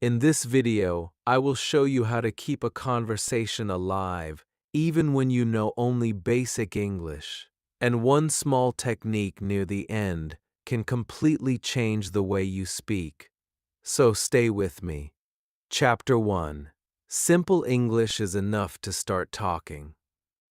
In this video, I will show you how to keep a conversation alive, even when you know only basic English. And one small technique near the end can completely change the way you speak. So stay with me. Chapter 1. Simple English is enough to start talking.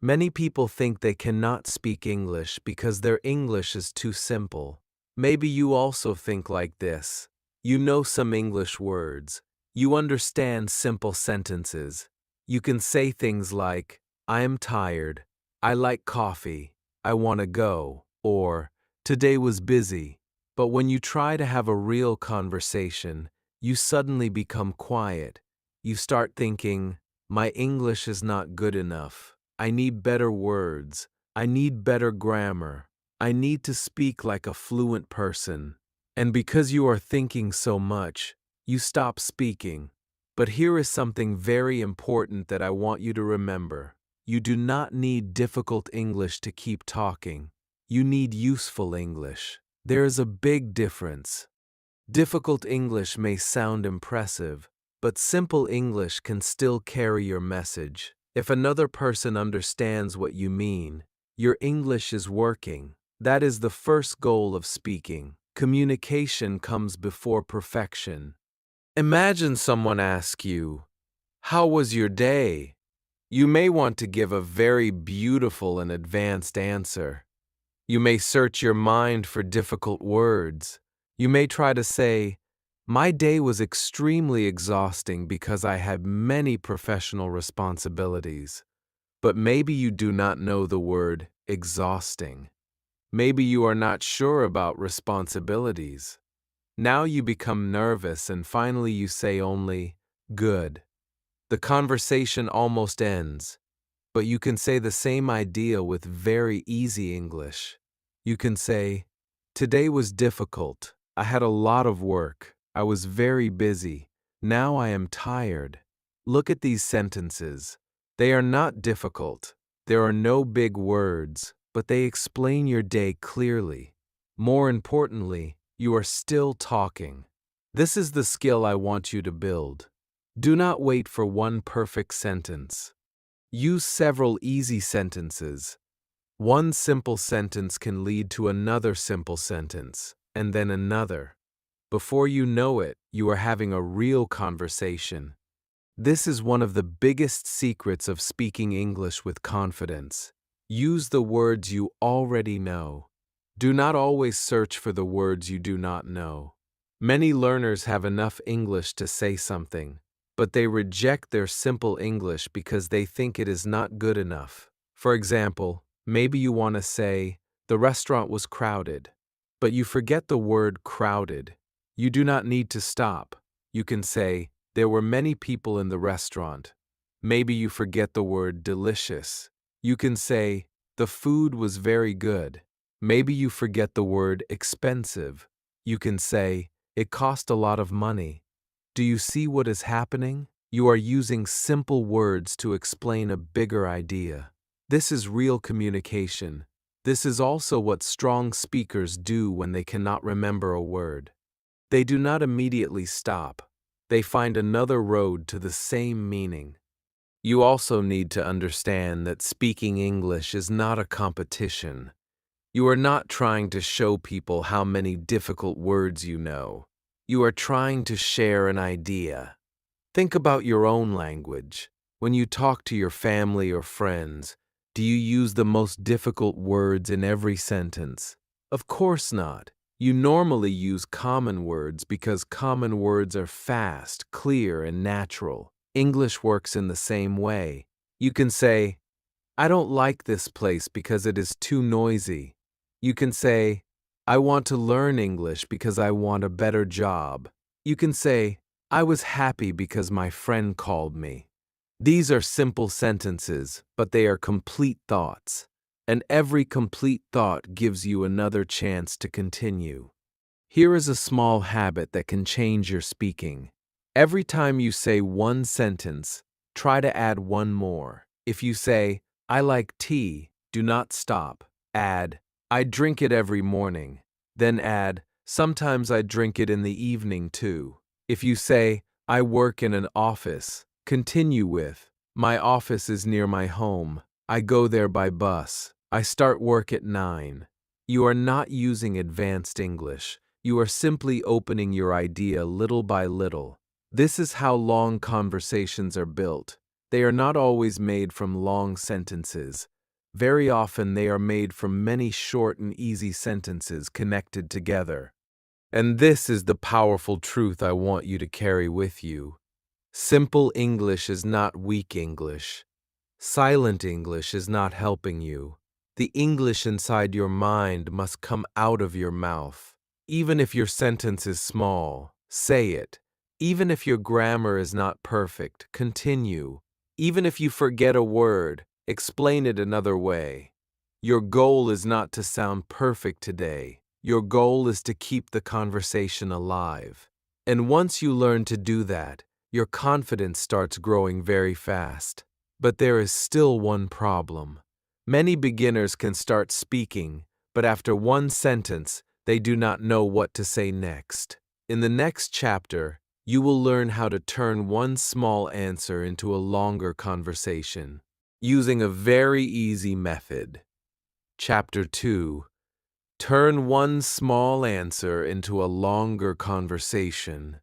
Many people think they cannot speak English because their English is too simple. Maybe you also think like this. You know some English words. You understand simple sentences. You can say things like, I am tired, I like coffee, I want to go, or today was busy. But when you try to have a real conversation, you suddenly become quiet. You start thinking, my English is not good enough. I need better words. I need better grammar. I need to speak like a fluent person. And because you are thinking so much, you stop speaking. But here is something very important that I want you to remember. You do not need difficult English to keep talking. You need useful English. There is a big difference. Difficult English may sound impressive, but simple English can still carry your message. If another person understands what you mean, your English is working. That is the first goal of speaking. Communication comes before perfection. Imagine someone asks you, how was your day? You may want to give a very beautiful and advanced answer. You may search your mind for difficult words. You may try to say, my day was extremely exhausting because I had many professional responsibilities. But maybe you do not know the word exhausting. Maybe you are not sure about responsibilities. Now you become nervous and finally you say only, good. The conversation almost ends, but you can say the same idea with very easy English. You can say, today was difficult. I had a lot of work. I was very busy. Now I am tired. Look at these sentences. They are not difficult. There are no big words, but they explain your day clearly. More importantly, you are still talking. This is the skill I want you to build. Do not wait for one perfect sentence. Use several easy sentences. One simple sentence can lead to another simple sentence, and then another. Before you know it, you are having a real conversation. This is one of the biggest secrets of speaking English with confidence. Use the words you already know. Do not always search for the words you do not know. Many learners have enough English to say something, but they reject their simple English because they think it is not good enough. For example, maybe you want to say, the restaurant was crowded, but you forget the word crowded. You do not need to stop. You can say, there were many people in the restaurant. Maybe you forget the word delicious. You can say, the food was very good. Maybe you forget the word expensive. You can say, it cost a lot of money. Do you see what is happening? You are using simple words to explain a bigger idea. This is real communication. This is also what strong speakers do when they cannot remember a word. They do not immediately stop. They find another road to the same meaning. You also need to understand that speaking English is not a competition. You are not trying to show people how many difficult words you know. You are trying to share an idea. Think about your own language. When you talk to your family or friends, do you use the most difficult words in every sentence? Of course not. You normally use common words because common words are fast, clear, and natural. English works in the same way. You can say, I don't like this place because it is too noisy. You can say, I want to learn English because I want a better job. You can say, I was happy because my friend called me. These are simple sentences, but they are complete thoughts. And every complete thought gives you another chance to continue. Here is a small habit that can change your speaking. Every time you say one sentence, try to add one more. If you say, I like tea, do not stop. Add, I drink it every morning. Then add, sometimes I drink it in the evening too. If you say, I work in an office. Continue with, my office is near my home. I go there by bus. I start work at 9. You are not using advanced English. You are simply opening your idea little by little. This is how long conversations are built. They are not always made from long sentences. Very often they are made from many short and easy sentences connected together. And this is the powerful truth I want you to carry with you. Simple English is not weak English. Silent English is not helping you. The English inside your mind must come out of your mouth. Even if your sentence is small, say it. Even if your grammar is not perfect, continue. Even if you forget a word, explain it another way. Your goal is not to sound perfect today. Your goal is to keep the conversation alive. And once you learn to do that, your confidence starts growing very fast. But there is still one problem. Many beginners can start speaking, but after one sentence, they do not know what to say next. In the next chapter, you will learn how to turn one small answer into a longer conversation, using a very easy method. Chapter 2. Turn one small answer into a longer conversation.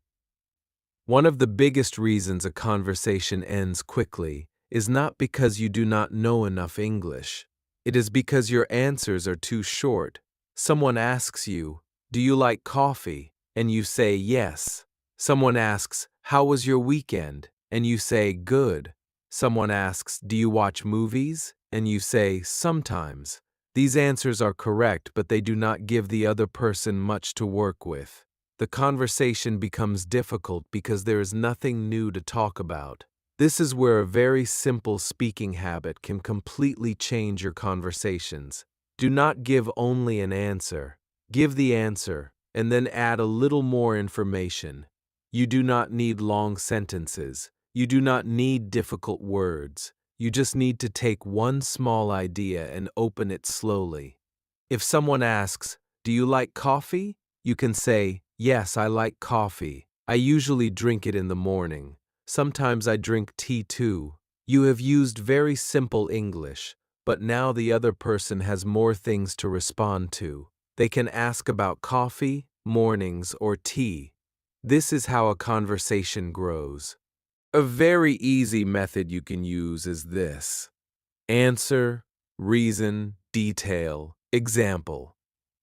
One of the biggest reasons a conversation ends quickly is not because you do not know enough English. It is because your answers are too short. Someone asks you, "Do you like coffee?" and you say yes. Someone asks, "How was your weekend?" and you say good. Someone asks, "Do you watch movies?" and you say sometimes. These answers are correct, but they do not give the other person much to work with. The conversation becomes difficult because there is nothing new to talk about. This is where a very simple speaking habit can completely change your conversations. Do not give only an answer. Give the answer, and then add a little more information. You do not need long sentences. You do not need difficult words. You just need to take one small idea and open it slowly. If someone asks, "Do you like coffee?" you can say, "Yes, I like coffee. I usually drink it in the morning. Sometimes I drink tea too." You have used very simple English, but now the other person has more things to respond to. They can ask about coffee, mornings, or tea. This is how a conversation grows. A very easy method you can use is this: answer, reason, detail, example.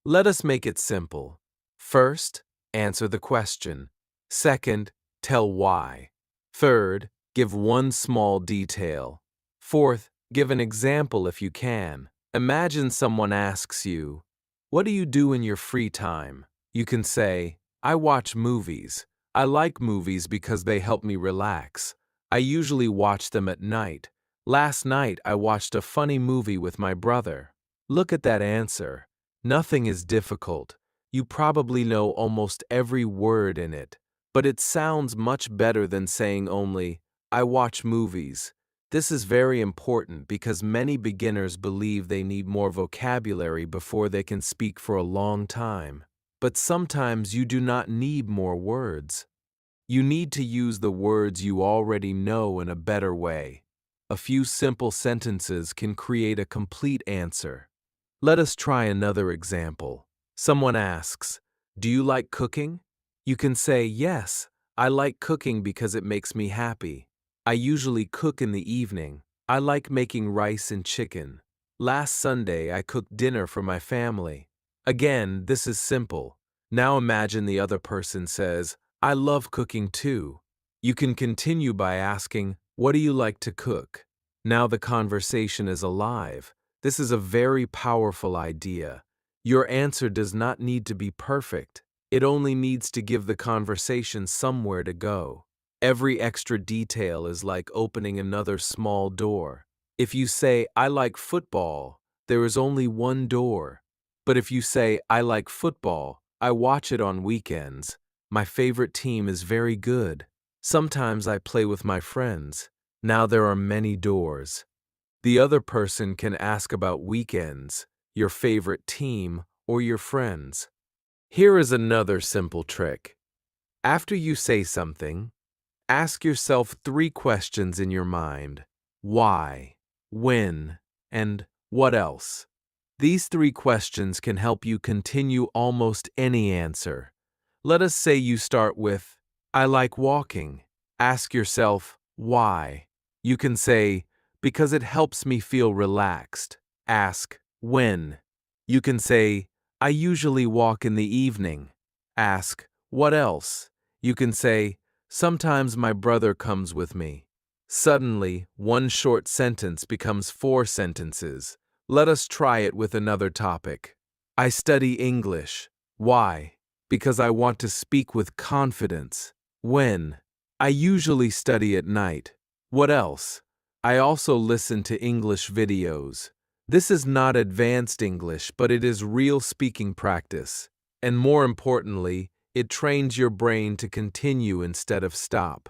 Let us make it simple. First, answer the question. Second, tell why. Third, give one small detail. Fourth, give an example if you can. Imagine someone asks you, "What do you do in your free time?" You can say, "I watch movies. I like movies because they help me relax. I usually watch them at night. Last night I watched a funny movie with my brother." Look at that answer. Nothing is difficult. You probably know almost every word in it, but it sounds much better than saying only, "I watch movies." This is very important because many beginners believe they need more vocabulary before they can speak for a long time. But sometimes you do not need more words. You need to use the words you already know in a better way. A few simple sentences can create a complete answer. Let us try another example. Someone asks, "Do you like cooking?" You can say, "Yes, I like cooking because it makes me happy. I usually cook in the evening. I like making rice and chicken. Last Sunday I cooked dinner for my family." Again, this is simple. Now imagine the other person says, "I love cooking too." You can continue by asking, "What do you like to cook?" Now the conversation is alive. This is a very powerful idea. Your answer does not need to be perfect. It only needs to give the conversation somewhere to go. Every extra detail is like opening another small door. If you say, "I like football," there is only one door. But if you say, "I like football, I watch it on weekends. My favorite team is very good. Sometimes I play with my friends." Now there are many doors. The other person can ask about weekends, your favorite team, or your friends. Here is another simple trick. After you say something, Ask yourself 3 questions in your mind: why, when, and what else? These 3 questions can help you continue almost any answer. Let us say you start with, I like walking. Ask yourself, why? You can say, because it helps me feel relaxed. Ask, when? You can say, I usually walk in the evening. Ask, what else? You can say, sometimes my brother comes with me. Suddenly, one short sentence becomes 4 sentences. Let us try it with another topic. I study English. Why? Because I want to speak with confidence. When? I usually study at night. What else? I also listen to English videos. This is not advanced English, but it is real speaking practice. And more importantly, it trains your brain to continue instead of stop.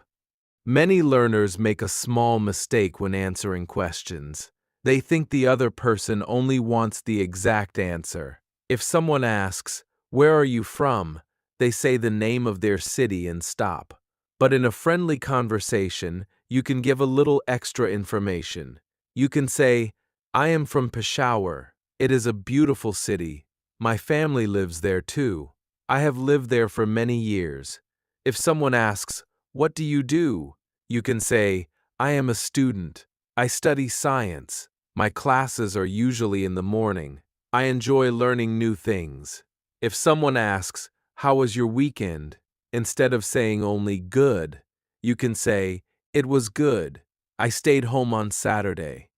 Many learners make a small mistake when answering questions. They think the other person only wants the exact answer. If someone asks, where are you from? They say the name of their city and stop. But in a friendly conversation, you can give a little extra information. You can say, I am from Peshawar. It is a beautiful city. My family lives there too. I have lived there for many years. If someone asks, what do you do? You can say, I am a student. I study science. My classes are usually in the morning. I enjoy learning new things. If someone asks, how was your weekend? Instead of saying only good, you can say, it was good. I stayed home on Saturday.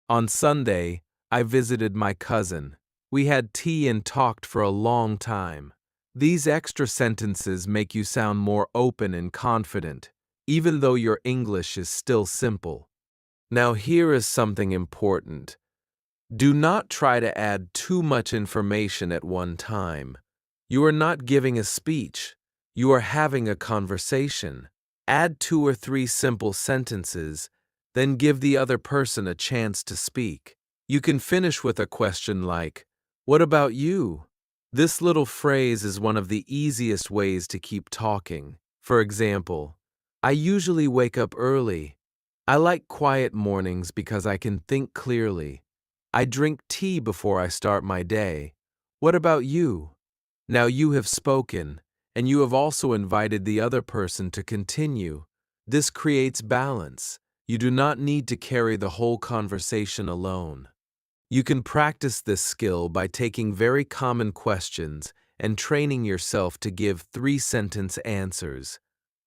On Sunday, I visited my cousin. We had tea and talked for a long time. These extra sentences make you sound more open and confident, even though your English is still simple. Now here is something important. Do not try to add too much information at one time. You are not giving a speech. You are having a conversation. Add 2 or 3 simple sentences, then give the other person a chance to speak. You can finish with a question like, what about you? This little phrase is one of the easiest ways to keep talking. For example, I usually wake up early. I like quiet mornings because I can think clearly. I drink tea before I start my day. What about you? Now you have spoken, and you have also invited the other person to continue. This creates balance. You do not need to carry the whole conversation alone. You can practice this skill by taking very common questions and training yourself to give 3-sentence answers.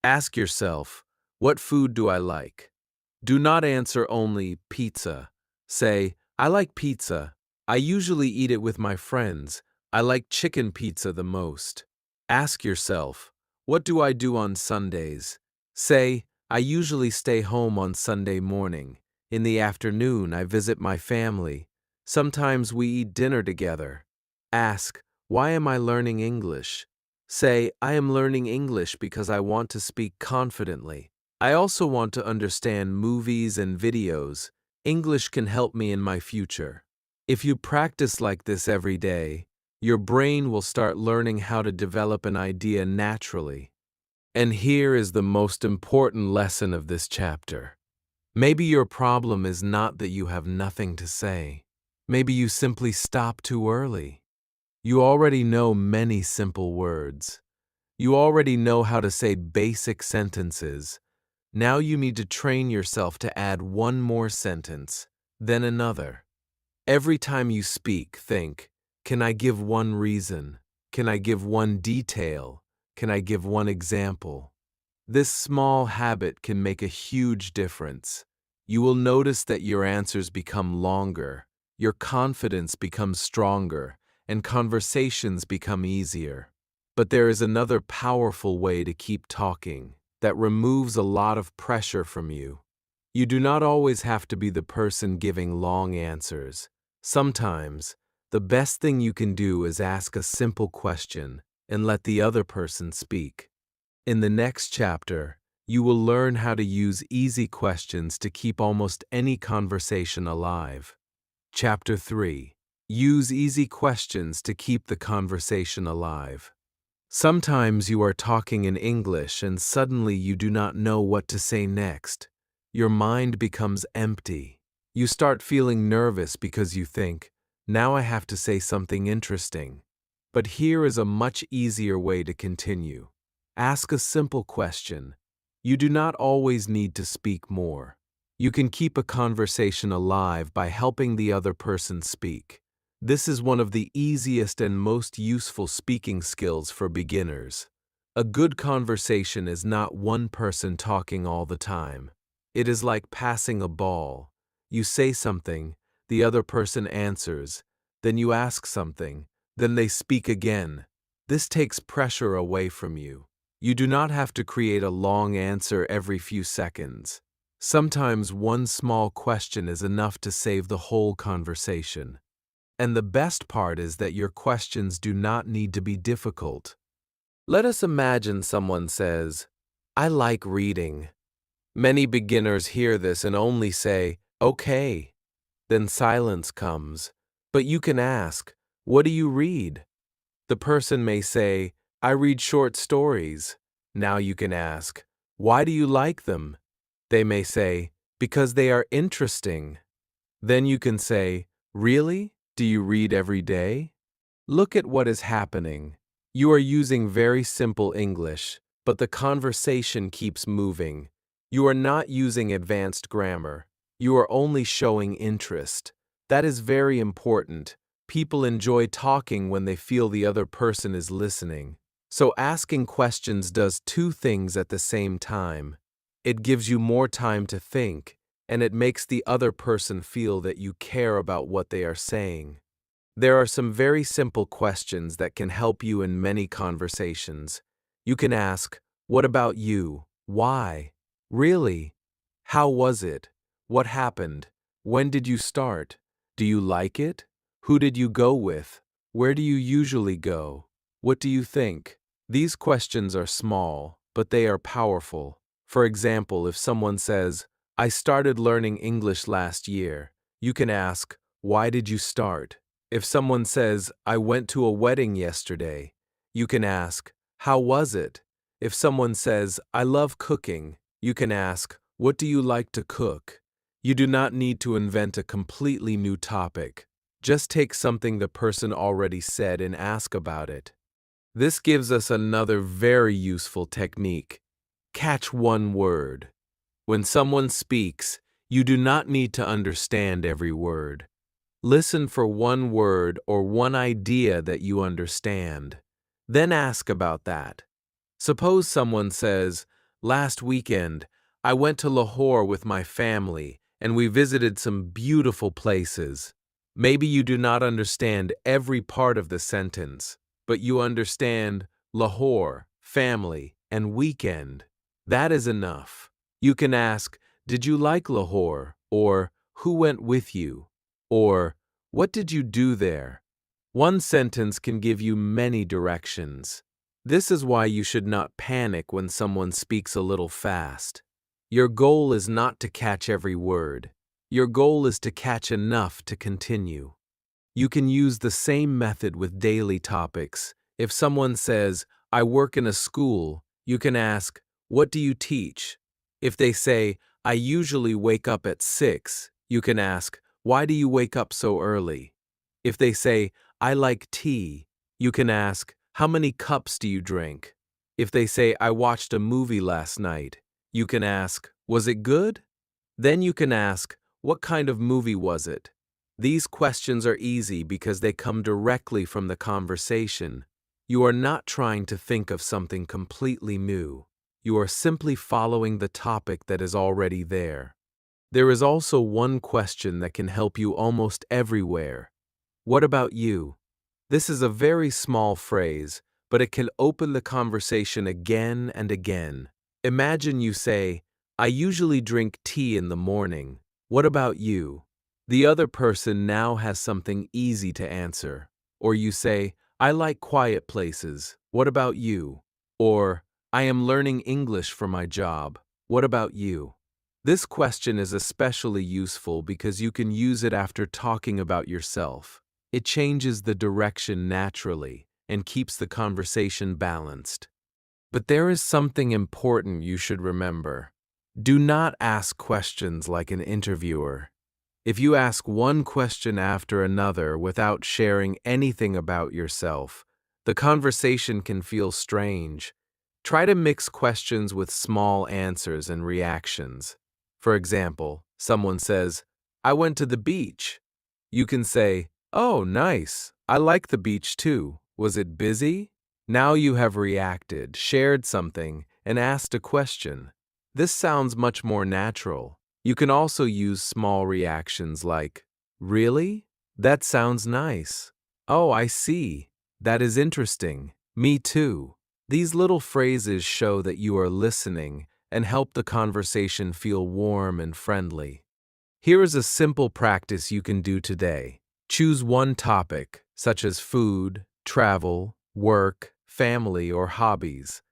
Ask yourself, what food do I like? Do not answer only pizza. Say, I like pizza. I usually eat it with my friends. I like chicken pizza the most. Ask yourself, what do I do on Sundays? Say, I usually stay home on Sunday morning. In the afternoon, I visit my family. Sometimes we eat dinner together. Ask, why am I learning English? Say, I am learning English because I want to speak confidently. I also want to understand movies and videos. English can help me in my future. If you practice like this every day, your brain will start learning how to develop an idea naturally. And here is the most important lesson of this chapter. Maybe your problem is not that you have nothing to say. Maybe you simply stop too early. You already know many simple words. You already know how to say basic sentences. Now you need to train yourself to add one more sentence, then another. Every time you speak, think, can I give one reason? Can I give one detail? Can I give one example? This small habit can make a huge difference. You will notice that your answers become longer, your confidence becomes stronger, and conversations become easier. But there is another powerful way to keep talking that removes a lot of pressure from you. You do not always have to be the person giving long answers. Sometimes, the best thing you can do is ask a simple question and let the other person speak. In the next chapter, you will learn how to use easy questions to keep almost any conversation alive. Chapter 3. Use easy questions to keep the conversation alive. Sometimes you are talking in English and suddenly you do not know what to say next. Your mind becomes empty. You start feeling nervous because you think, now I have to say something interesting. But here is a much easier way to continue. Ask a simple question. You do not always need to speak more. You can keep a conversation alive by helping the other person speak. This is one of the easiest and most useful speaking skills for beginners. A good conversation is not one person talking all the time. It is like passing a ball. You say something, the other person answers, then you ask something, then they speak again. This takes pressure away from you. You do not have to create a long answer every few seconds. Sometimes one small question is enough to save the whole conversation. And the best part is that your questions do not need to be difficult. Let us imagine someone says, I like reading. Many beginners hear this and only say, okay. Then silence comes. But you can ask, what do you read? The person may say, I read short stories. Now you can ask, why do you like them? They may say, because they are interesting. Then you can say, really? Do you read every day? Look at what is happening. You are using very simple English, but the conversation keeps moving. You are not using advanced grammar. You are only showing interest. That is very important. People enjoy talking when they feel the other person is listening. So asking questions does two things at the same time. It gives you more time to think, and it makes the other person feel that you care about what they are saying. There are some very simple questions that can help you in many conversations. You can ask, what about you? Why? Really? How was it? What happened? When did you start? Do you like it? Who did you go with? Where do you usually go? What do you think? These questions are small, but they are powerful. For example, if someone says, I started learning English last year, you can ask, why did you start? If someone says, I went to a wedding yesterday, you can ask, how was it? If someone says, I love cooking, you can ask, what do you like to cook? You do not need to invent a completely new topic. Just take something the person already said and ask about it. This gives us another very useful technique. Catch one word. When someone speaks, you do not need to understand every word. Listen for one word or one idea that you understand. Then ask about that. Suppose someone says, last weekend, I went to Lahore with my family and we visited some beautiful places. Maybe you do not understand every part of the sentence, but you understand Lahore, family, and weekend. That is enough. You can ask, did you like Lahore? Or, who went with you? Or, what did you do there? One sentence can give you many directions. This is why you should not panic when someone speaks a little fast. Your goal is not to catch every word. Your goal is to catch enough to continue. You can use the same method with daily topics. If someone says, I work in a school, you can ask, what do you teach? If they say, I usually wake up at 6, you can ask, why do you wake up so early? If they say, I like tea, you can ask, how many cups do you drink? If they say, I watched a movie last night, you can ask, was it good? Then you can ask, what kind of movie was it? These questions are easy because they come directly from the conversation. You are not trying to think of something completely new. You are simply following the topic that is already there. There is also one question that can help you almost everywhere. What about you? This is a very small phrase, but it can open the conversation again and again. Imagine you say, I usually drink tea in the morning. What about you? The other person now has something easy to answer. Or you say, I like quiet places. What about you? Or, I am learning English for my job. What about you? This question is especially useful because you can use it after talking about yourself. It changes the direction naturally, and keeps the conversation balanced. But there is something important you should remember. Do not ask questions like an interviewer. If you ask one question after another without sharing anything about yourself, the conversation can feel strange. Try to mix questions with small answers and reactions. For example, someone says, "I went to the beach." You can say, "Oh, nice. I like the beach too. Was it busy?" Now you have reacted, shared something, and asked a question. This sounds much more natural. You can also use small reactions like, "Really? That sounds nice. Oh, I see. That is interesting. Me too." These little phrases show that you are listening and help the conversation feel warm and friendly. Here is a simple practice you can do today. Choose one topic, such as food, travel, work, family, or hobbies.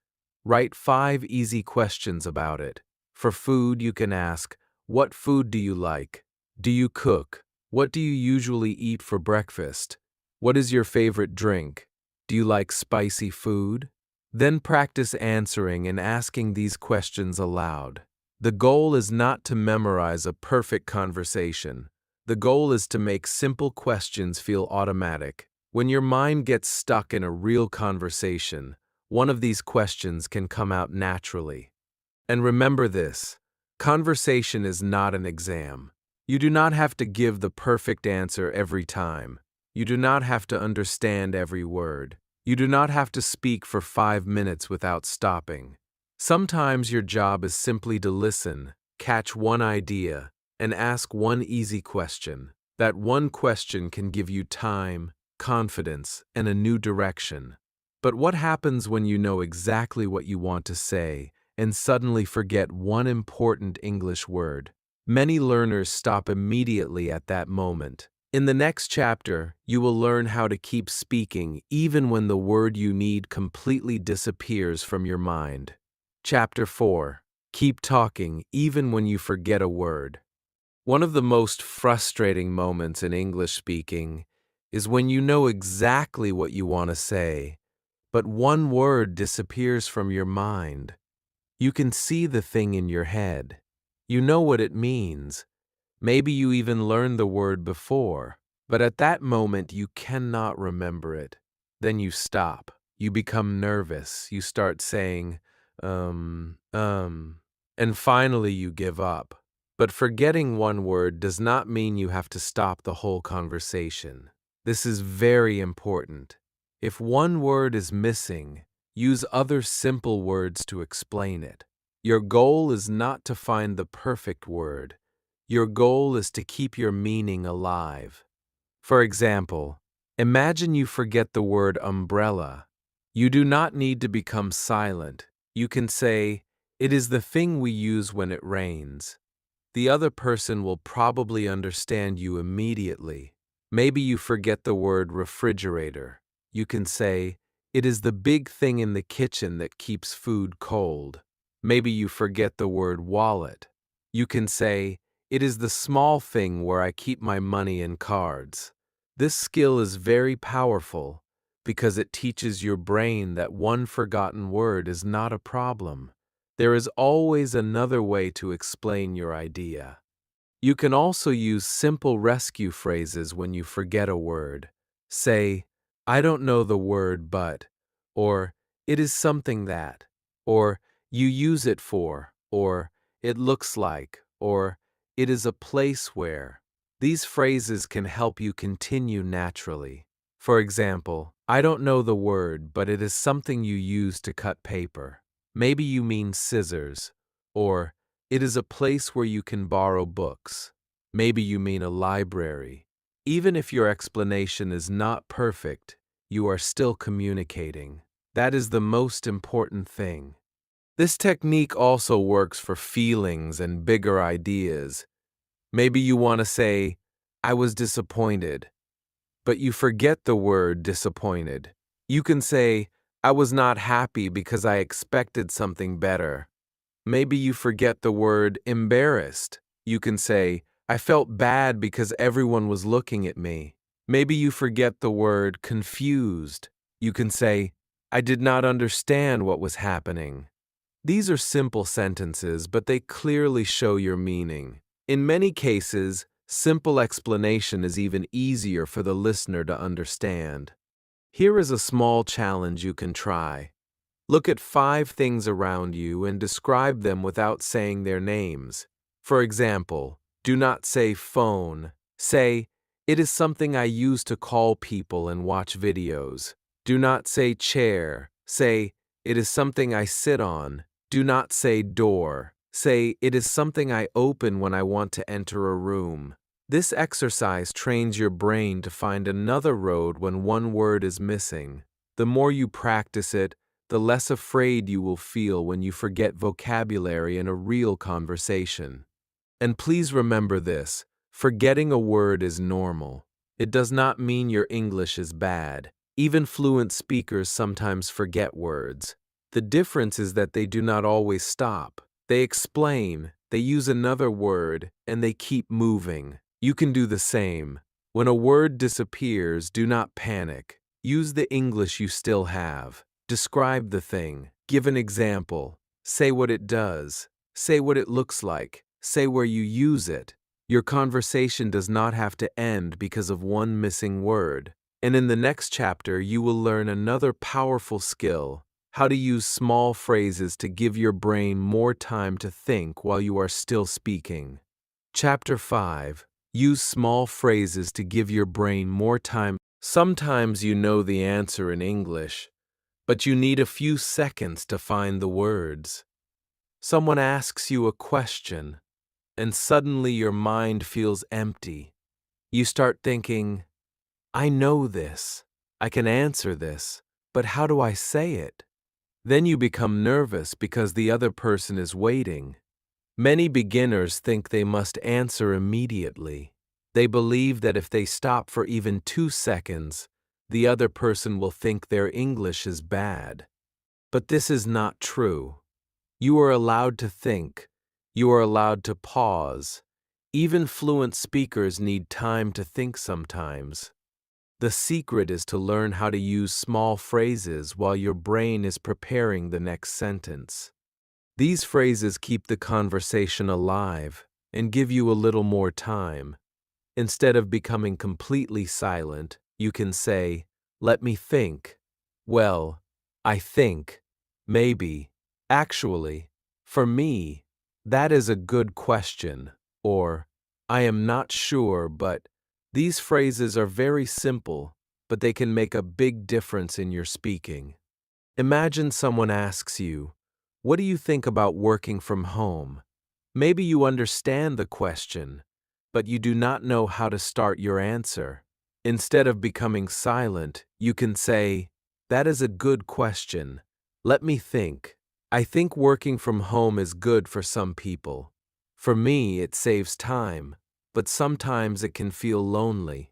Write 5 easy questions about it. For food, you can ask, "What food do you like? Do you cook? What do you usually eat for breakfast? What is your favorite drink? Do you like spicy food?" Then practice answering and asking these questions aloud. The goal is not to memorize a perfect conversation. The goal is to make simple questions feel automatic. When your mind gets stuck in a real conversation, one of these questions can come out naturally. And remember this: conversation is not an exam. You do not have to give the perfect answer every time. You do not have to understand every word. You do not have to speak for 5 minutes without stopping. Sometimes your job is simply to listen, catch one idea, and ask one easy question. That one question can give you time, confidence, and a new direction. But what happens when you know exactly what you want to say and suddenly forget one important English word? Many learners stop immediately at that moment. In the next chapter, you will learn how to keep speaking even when the word you need completely disappears from your mind. Chapter 4. Keep talking even when you forget a word. One of the most frustrating moments in English speaking is when you know exactly what you want to say, but one word disappears from your mind. You can see the thing in your head. You know what it means. Maybe you even learned the word before, but at that moment you cannot remember it. Then you stop. You become nervous. You start saying, and finally you give up. But forgetting one word does not mean you have to stop the whole conversation. This is very important. If one word is missing, use other simple words to explain it. Your goal is not to find the perfect word. Your goal is to keep your meaning alive. For example, imagine you forget the word umbrella. You do not need to become silent. You can say, "It is the thing we use when it rains." The other person will probably understand you immediately. Maybe you forget the word refrigerator. You can say, "It is the big thing in the kitchen that keeps food cold." Maybe you forget the word wallet. You can say, "It is the small thing where I keep my money and cards." This skill is very powerful because it teaches your brain that one forgotten word is not a problem. There is always another way to explain your idea. You can also use simple rescue phrases when you forget a word. Say, "I don't know the word but," or "It is something that," or "You use it for," or "It looks like," or "It is a place where." These phrases can help you continue naturally. For example, "I don't know the word, but it is something you use to cut paper." Maybe you mean scissors, or "It is a place where you can borrow books." Maybe you mean a library. Even if your explanation is not perfect, you are still communicating. That is the most important thing. This technique also works for feelings and bigger ideas. Maybe you want to say, "I was disappointed," but you forget the word disappointed. You can say, "I was not happy because I expected something better." Maybe you forget the word embarrassed. You can say, "I felt bad because everyone was looking at me." Maybe you forget the word confused. You can say, I did not understand what was happening. These are simple sentences, but they clearly show your meaning. In many cases, simple explanation is even easier for the listener to understand. Here is a small challenge you can try. Look at 5 things around you and describe them without saying their names. For example, do not say phone. Say, it is something I use to call people and watch videos. Do not say chair. Say, it is something I sit on. Do not say door. Say, it is something I open when I want to enter a room. This exercise trains your brain to find another road when one word is missing. The more you practice it, the less afraid you will feel when you forget vocabulary in a real conversation. And please remember this, forgetting a word is normal. It does not mean your English is bad. Even fluent speakers sometimes forget words. The difference is that they do not always stop. They explain, they use another word, and they keep moving. You can do the same. When a word disappears, do not panic. Use the English you still have. Describe the thing. Give an example. Say what it does. Say what it looks like. Say where you use it. Your conversation does not have to end because of one missing word. And in the next chapter, you will learn another powerful skill: how to use small phrases to give your brain more time to think while you are still speaking. Chapter 5. Use small phrases to give your brain more time. Sometimes you know the answer in English, but you need a few seconds to find the words. Someone asks you a question, and suddenly your mind feels empty. You start thinking, I know this, I can answer this, but how do I say it? Then you become nervous because the other person is waiting. Many beginners think they must answer immediately. They believe that if they stop for even 2 seconds, the other person will think their English is bad. But this is not true. You are allowed to think. You are allowed to pause. Even fluent speakers need time to think sometimes. The secret is to learn how to use small phrases while your brain is preparing the next sentence. These phrases keep the conversation alive and give you a little more time. Instead of becoming completely silent, you can say, let me think. Well, I think. Maybe. Actually. For me. That is a good question. Or, I am not sure, but. These phrases are very simple, but they can make a big difference in your speaking. Imagine someone asks you, what do you think about working from home? Maybe you understand the question, but you do not know how to start your answer. Instead of becoming silent, you can say, that is a good question. Let me think. I think working from home is good for some people. For me, it saves time, but sometimes it can feel lonely.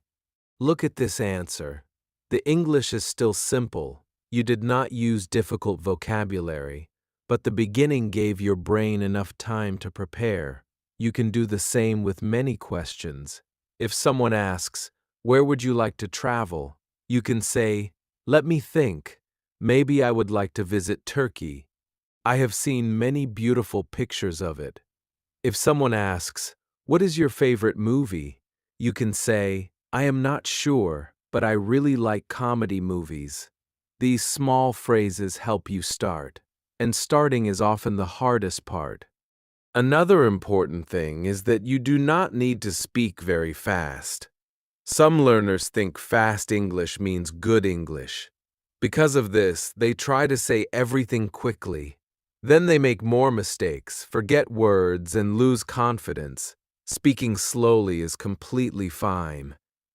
Look at this answer. The English is still simple. You did not use difficult vocabulary, but the beginning gave your brain enough time to prepare. You can do the same with many questions. If someone asks, where would you like to travel? You can say, let me think. Maybe I would like to visit Turkey. I have seen many beautiful pictures of it. If someone asks, what is your favorite movie? You can say, I am not sure, but I really like comedy movies. These small phrases help you start, and starting is often the hardest part. Another important thing is that you do not need to speak very fast. Some learners think fast English means good English. Because of this, they try to say everything quickly. Then they make more mistakes, forget words, and lose confidence. Speaking slowly is completely fine.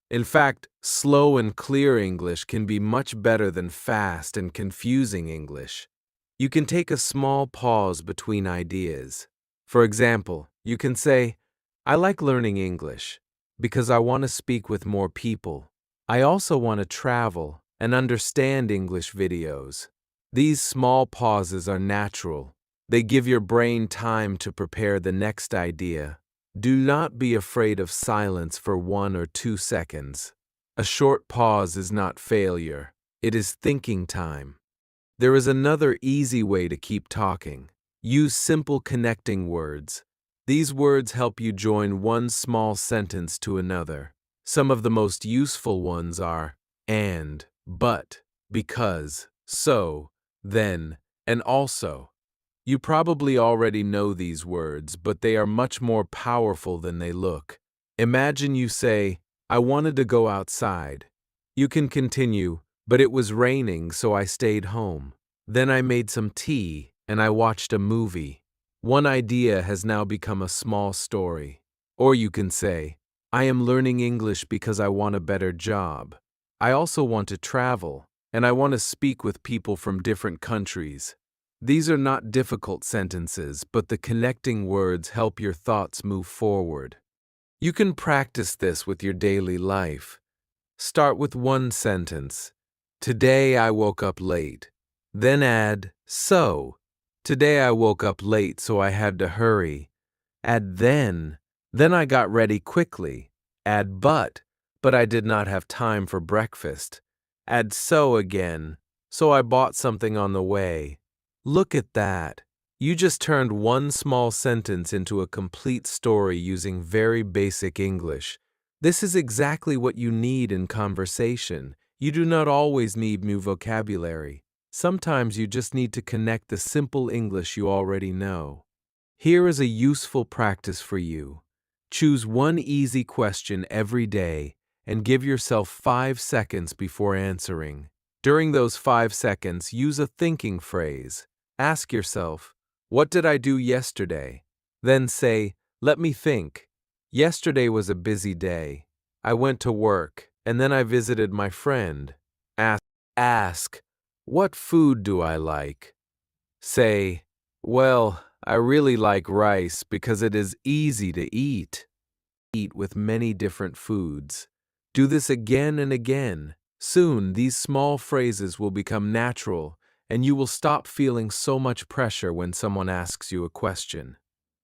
In fact, slow and clear English can be much better than fast and confusing English. You can take a small pause between ideas. For example, you can say, I like learning English because I want to speak with more people. I also want to travel and understand English videos. These small pauses are natural. They give your brain time to prepare the next idea. Do not be afraid of silence for 1 or 2 seconds. A short pause is not failure. It is thinking time. There is another easy way to keep talking. Use simple connecting words. These words help you join one small sentence to another. Some of the most useful ones are and, but, because, so, then, and also. You probably already know these words, but they are much more powerful than they look. Imagine you say, I wanted to go outside. You can continue, but it was raining, so I stayed home. Then I made some tea, and I watched a movie. One idea has now become a small story. Or you can say, I am learning English because I want a better job. I also want to travel, and I want to speak with people from different countries. These are not difficult sentences, but the connecting words help your thoughts move forward. You can practice this with your daily life. Start with one sentence. Today I woke up late. Then add, so. Today I woke up late, so I had to hurry. Add then. Then I got ready quickly. Add but I did not have time for breakfast. Add so again. So I bought something on the way. Look at that. You just turned one small sentence into a complete story using very basic English. This is exactly what you need in conversation. You do not always need new vocabulary. Sometimes you just need to connect the simple English you already know. Here is a useful practice for you. Choose one easy question every day and give yourself 5 seconds before answering. During those 5 seconds, use a thinking phrase. Ask yourself, what did I do yesterday? Then say, let me think. Yesterday was a busy day. I went to work, and then I visited my friend. Ask, what food do I like? Say, well, I really like rice because it is easy to eat. Eat with many different foods. Do this again and again. Soon, these small phrases will become natural, and you will stop feeling so much pressure when someone asks you a question.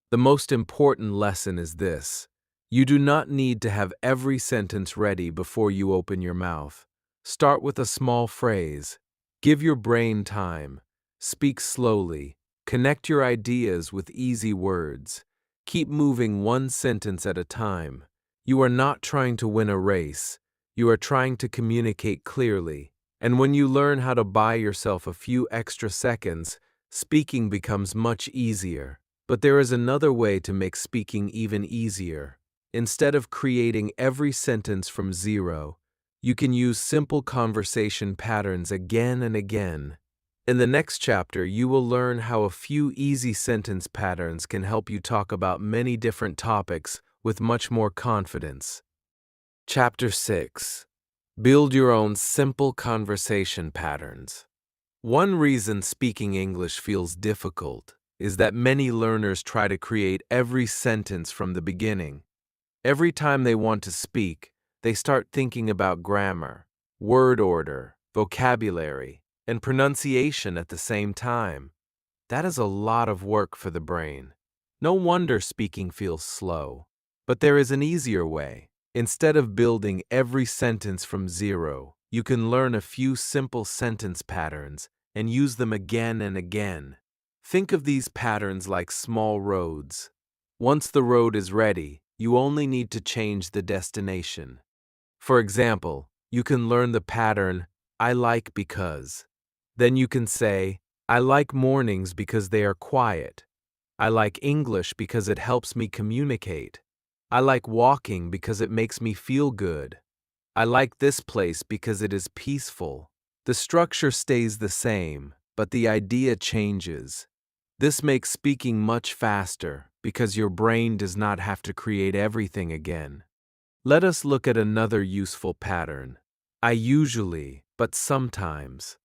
The most important lesson is this. You do not need to have every sentence ready before you open your mouth. Start with a small phrase. Give your brain time. Speak slowly. Connect your ideas with easy words. Keep moving one sentence at a time. You are not trying to win a race. You are trying to communicate clearly. And when you learn how to buy yourself a few extra seconds, speaking becomes much easier. But there is another way to make speaking even easier. Instead of creating every sentence from zero, you can use simple conversation patterns again and again. In the next chapter, you will learn how a few easy sentence patterns can help you talk about many different topics with much more confidence. Chapter 6. Build your own simple conversation patterns. One reason speaking English feels difficult is that many learners try to create every sentence from the beginning. Every time they want to speak, they start thinking about grammar, word order, vocabulary, and pronunciation at the same time. That is a lot of work for the brain. No wonder speaking feels slow. But there is an easier way. Instead of building every sentence from zero, you can learn a few simple sentence patterns and use them again and again. Think of these patterns like small roads. Once the road is ready, you only need to change the destination. For example, you can learn the pattern, I like because. Then you can say, I like mornings because they are quiet. I like English because it helps me communicate. I like walking because it makes me feel good. I like this place because it is peaceful. The structure stays the same, but the idea changes. This makes speaking much faster because your brain does not have to create everything again. Let us look at another useful pattern. I usually, but sometimes.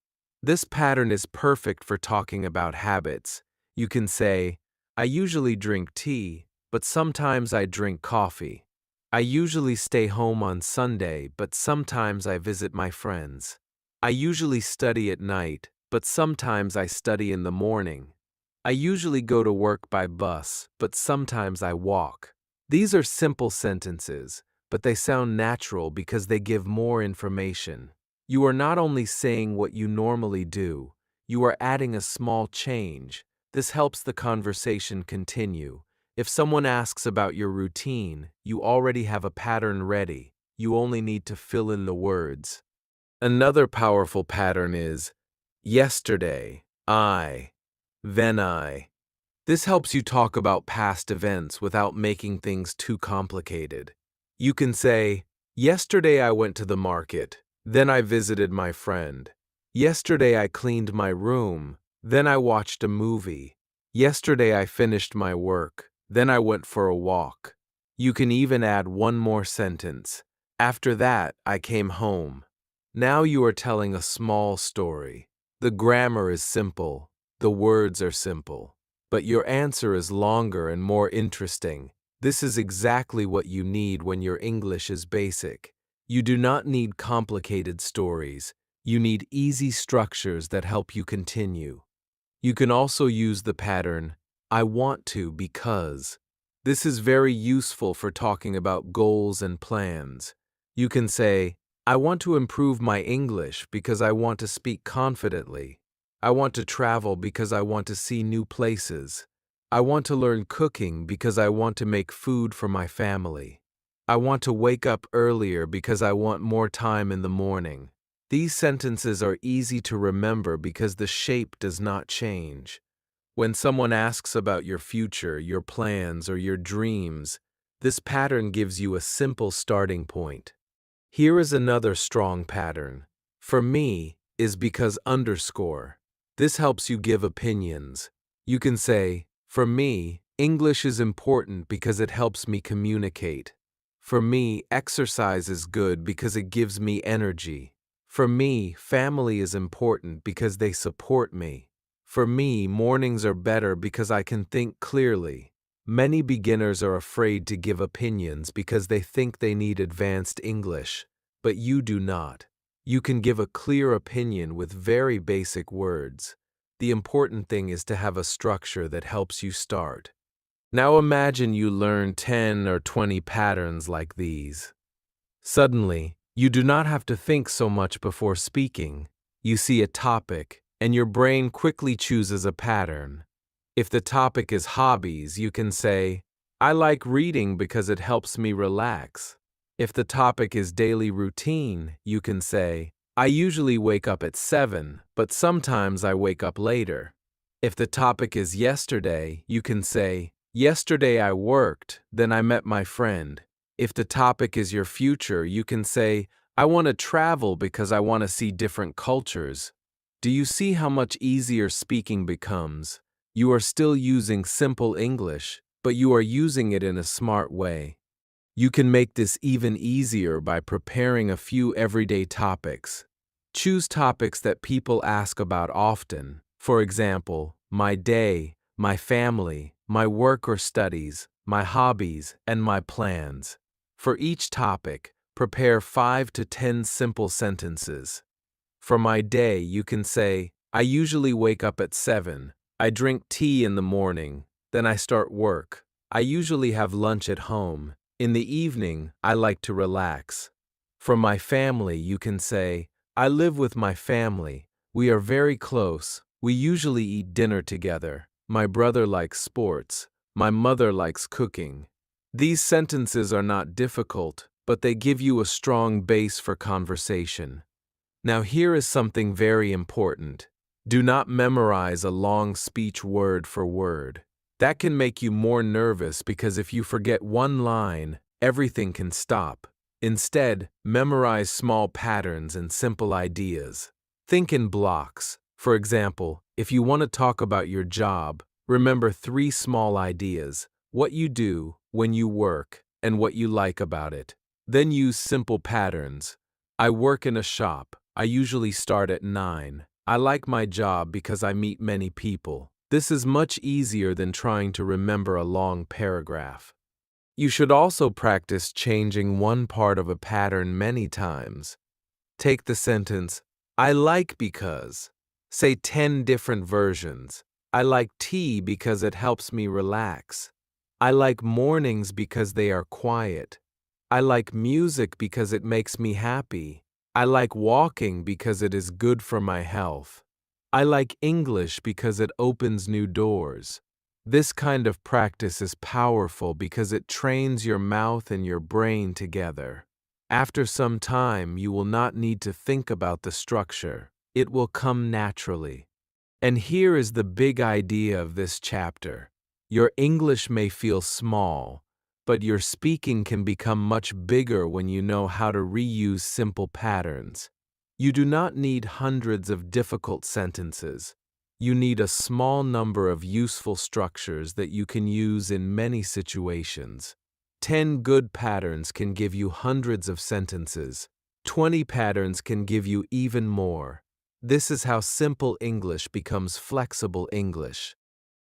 This pattern is perfect for talking about habits. You can say, I usually drink tea, but sometimes I drink coffee. I usually stay home on Sunday, but sometimes I visit my friends. I usually study at night, but sometimes I study in the morning. I usually go to work by bus, but sometimes I walk. These are simple sentences, but they sound natural because they give more information. You are not only saying what you normally do, you are adding a small change. This helps the conversation continue. If someone asks about your routine, you already have a pattern ready. You only need to fill in the words. Another powerful pattern is yesterday, I, then I. This helps you talk about past events without making things too complicated. You can say, yesterday I went to the market, then I visited my friend. Yesterday I cleaned my room, then I watched a movie. Yesterday I finished my work, then I went for a walk. You can even add one more sentence. After that, I came home. Now you are telling a small story. The grammar is simple, the words are simple, but your answer is longer and more interesting. This is exactly what you need when your English is basic. You do not need complicated stories. You need easy structures that help you continue. You can also use the pattern, I want to because. This is very useful for talking about goals and plans. You can say, I want to improve my English because I want to speak confidently. I want to travel because I want to see new places. I want to learn cooking because I want to make food for my family. I want to wake up earlier because I want more time in the morning. These sentences are easy to remember because the shape does not change. When someone asks about your future, your plans, or your dreams, this pattern gives you a simple starting point. Here is another strong pattern. For me is because underscore. This helps you give opinions. You can say, for me, English is important because it helps me communicate. For me, exercise is good because it gives me energy. For me, family is important because they support me. For me, mornings are better because I can think clearly. Many beginners are afraid to give opinions because they think they need advanced English, but you do not. You can give a clear opinion with very basic words. The important thing is to have a structure that helps you start. Now imagine you learn 10 or 20 patterns like these. Suddenly, you do not have to think so much before speaking. You see a topic, and your brain quickly chooses a pattern. If the topic is hobbies, you can say, I like reading because it helps me relax. If the topic is daily routine, you can say, I usually wake up at 7, but sometimes I wake up later. If the topic is yesterday, you can say, yesterday I worked, then I met my friend. If the topic is your future, you can say, I want to travel because I want to see different cultures. Do you see how much easier speaking becomes? You are still using simple English, but you are using it in a smart way. You can make this even easier by preparing a few everyday topics. Choose topics that people ask about often. For example, my day, my family, my work or studies, my hobbies, and my plans. For each topic, prepare 5 to 10 simple sentences. For my day, you can say, I usually wake up at 7. I drink tea in the morning, then I start work. I usually have lunch at home. In the evening, I like to relax. For my family, you can say, I live with my family. We are very close. We usually eat dinner together. My brother likes sports. My mother likes cooking. These sentences are not difficult, but they give you a strong base for conversation. Now here is something very important. Do not memorize a long speech word for word. That can make you more nervous because if you forget one line, everything can stop. Instead, memorize small patterns and simple ideas. Think in blocks. For example, if you want to talk about your job, remember 3 small ideas: what you do, when you work, and what you like about it. Then use simple patterns. I work in a shop. I usually start at 9. I like my job because I meet many people. This is much easier than trying to remember a long paragraph. You should also practice changing one part of a pattern many times. Take the sentence, I like because. Say 10 different versions. I like tea because it helps me relax. I like mornings because they are quiet. I like music because it makes me happy. I like walking because it is good for my health. I like English because it opens new doors. This kind of practice is powerful because it trains your mouth and your brain together. After some time, you will not need to think about the structure. It will come naturally. And here is the big idea of this chapter. Your English may feel small, but your speaking can become much bigger when you know how to reuse simple patterns. You do not need hundreds of difficult sentences. You need a small number of useful structures that you can use in many situations. 10 good patterns can give you hundreds of sentences. 20 patterns can give you even more. This is how simple English becomes flexible English.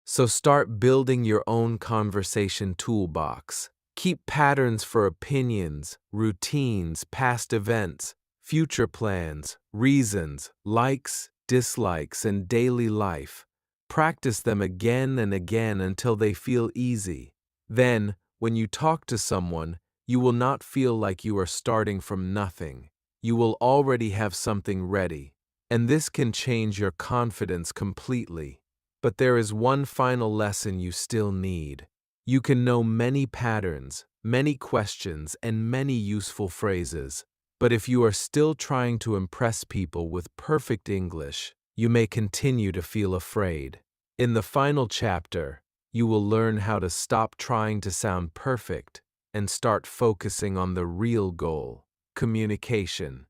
So start building your own conversation toolbox. Keep patterns for opinions, routines, past events, future plans, reasons, likes, dislikes, and daily life. Practice them again and again until they feel easy. Then, when you talk to someone, you will not feel like you are starting from nothing. You will already have something ready. And this can change your confidence completely. But there is one final lesson you still need. You can know many patterns, many questions, and many useful phrases. But if you are still trying to impress people with perfect English, you may continue to feel afraid. In the final chapter, you will learn how to stop trying to sound perfect and start focusing on the real goal: communication.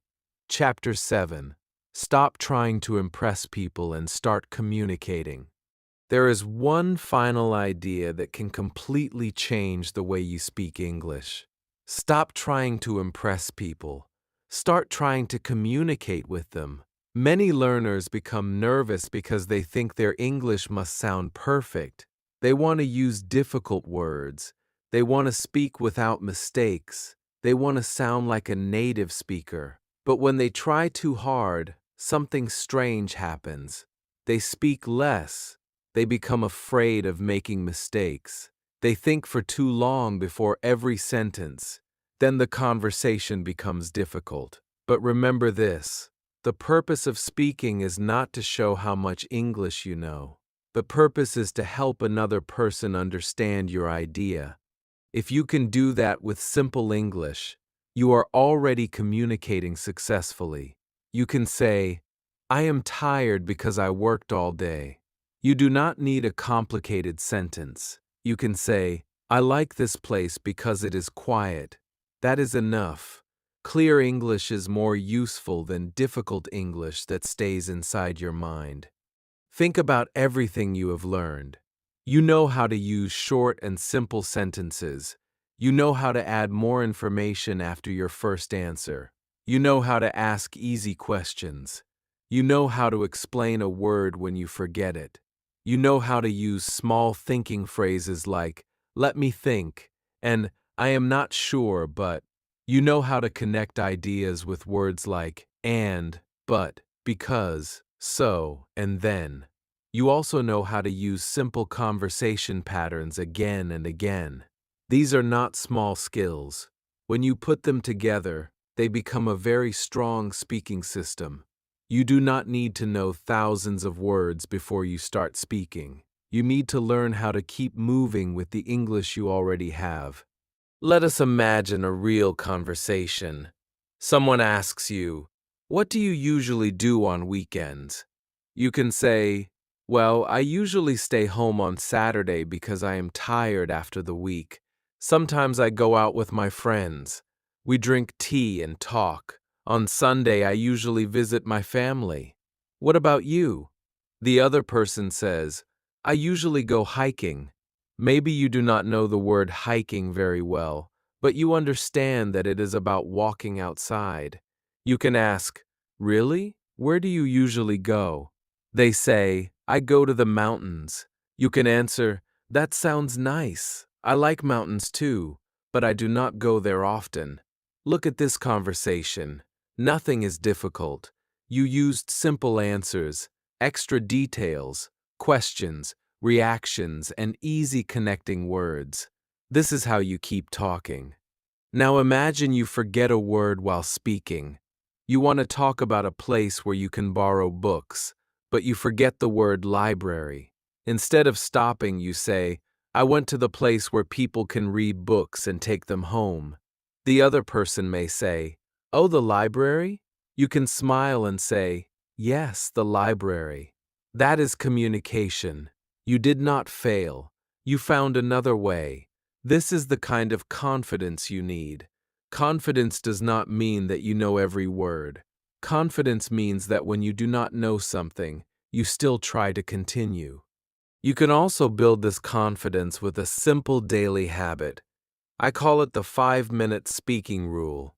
Chapter 7. Stop trying to impress people and start communicating. There is one final idea that can completely change the way you speak English. Stop trying to impress people. Start trying to communicate with them. Many learners become nervous because they think their English must sound perfect. They want to use difficult words. They want to speak without mistakes. They want to sound like a native speaker. But when they try too hard, something strange happens. They speak less. They become afraid of making mistakes. They think for too long before every sentence. Then the conversation becomes difficult. But remember this: the purpose of speaking is not to show how much English you know. The purpose is to help another person understand your idea. If you can do that with simple English, you are already communicating successfully. You can say, "I am tired because I worked all day." You do not need a complicated sentence. You can say, "I like this place because it is quiet." That is enough. Clear English is more useful than difficult English that stays inside your mind. Think about everything you have learned. You know how to use short and simple sentences. You know how to add more information after your first answer. You know how to ask easy questions. You know how to explain a word when you forget it. You know how to use small thinking phrases like, "let me think," and "I am not sure, but." You know how to connect ideas with words like "and," "but," "because," "so," and "then." You also know how to use simple conversation patterns again and again. These are not small skills. When you put them together, they become a very strong speaking system. You do not need to know thousands of words before you start speaking. You need to learn how to keep moving with the English you already have. Let us imagine a real conversation. Someone asks you, "What do you usually do on weekends?" You can say, "Well, I usually stay home on Saturday because I am tired after the week. Sometimes I go out with my friends. We drink tea and talk. On Sunday, I usually visit my family. What about you?" The other person says, "I usually go hiking." Maybe you do not know the word hiking very well, but you understand that it is about walking outside. You can ask, "Really? Where do you usually go?" They say, "I go to the mountains." You can answer, "That sounds nice. I like mountains too, but I do not go there often." Look at this conversation. Nothing is difficult. You used simple answers, extra details, questions, reactions, and easy connecting words. This is how you keep talking. Now imagine you forget a word while speaking. You want to talk about a place where you can borrow books, but you forget the word library. Instead of stopping, you say, I went to the place where people can read books and take them home. The other person may say, Oh, the library? You can smile and say, Yes, the library. That is communication. You did not fail. You found another way. This is the kind of confidence you need. Confidence does not mean that you know every word. Confidence means that when you do not know something, you still try to continue. You can also build this confidence with a simple daily habit. I call it the 5-minute speaking rule.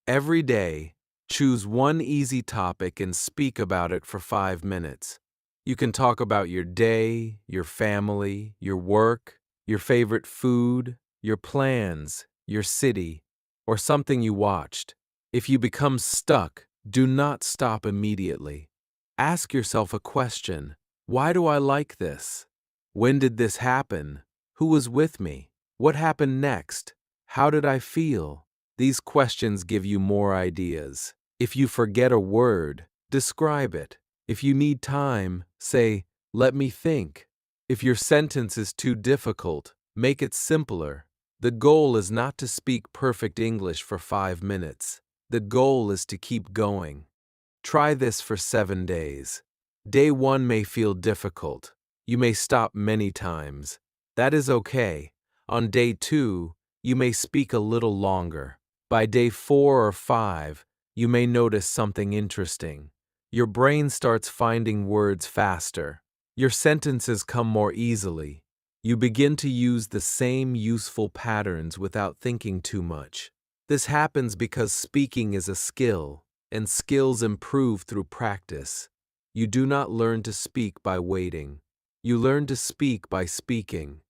Every day, choose one easy topic and speak about it for 5 minutes. You can talk about your day, your family, your work, your favorite food, your plans, your city, or something you watched. If you become stuck, do not stop immediately. Ask yourself a question. Why do I like this? When did this happen? Who was with me? What happened next? How did I feel? These questions give you more ideas. If you forget a word, describe it. If you need time, say, let me think. If your sentence is too difficult, make it simpler. The goal is not to speak perfect English for 5 minutes. The goal is to keep going. Try this for 7 days. Day 1 may feel difficult. You may stop many times. That is okay. On day 2, you may speak a little longer. By day 4 or 5, you may notice something interesting. Your brain starts finding words faster. Your sentences come more easily. You begin to use the same useful patterns without thinking too much. This happens because speaking is a skill, and skills improve through practice. You do not learn to speak by waiting. You learn to speak by speaking.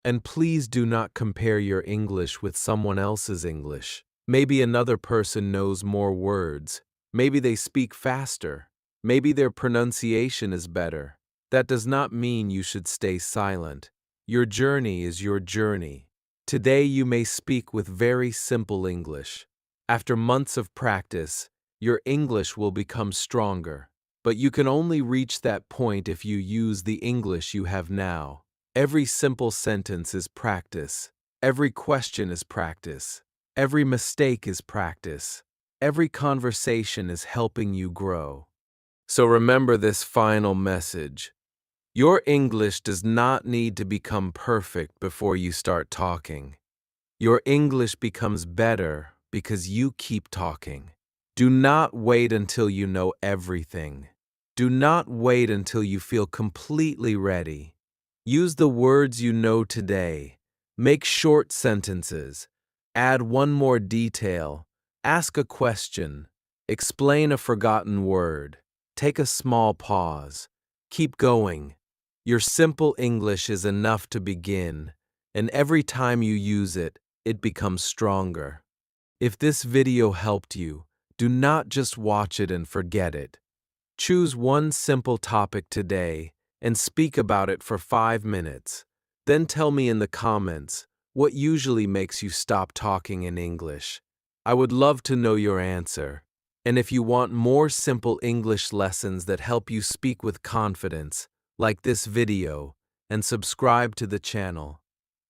And please do not compare your English with someone else's English. Maybe another person knows more words. Maybe they speak faster. Maybe their pronunciation is better. That does not mean you should stay silent. Your journey is your journey. Today you may speak with very simple English. After months of practice, your English will become stronger. But you can only reach that point if you use the English you have now. Every simple sentence is practice. Every question is practice. Every mistake is practice. Every conversation is helping you grow. So remember this final message. Your English does not need to become perfect before you start talking. Your English becomes better because you keep talking. Do not wait until you know everything. Do not wait until you feel completely ready. Use the words you know today. Make short sentences. Add one more detail. Ask a question. Explain a forgotten word. Take a small pause. Keep going. Your simple English is enough to begin, and every time you use it, it becomes stronger. If this video helped you, do not just watch it and forget it. Choose one simple topic today and speak about it for 5 minutes. Then tell me in the comments what usually makes you stop talking in English. I would love to know your answer. And if you want more simple English lessons that help you speak with confidence, like this video, and subscribe to the channel.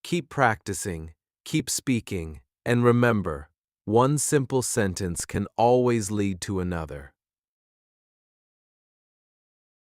Keep practicing, keep speaking, and remember, one simple sentence can always lead to another.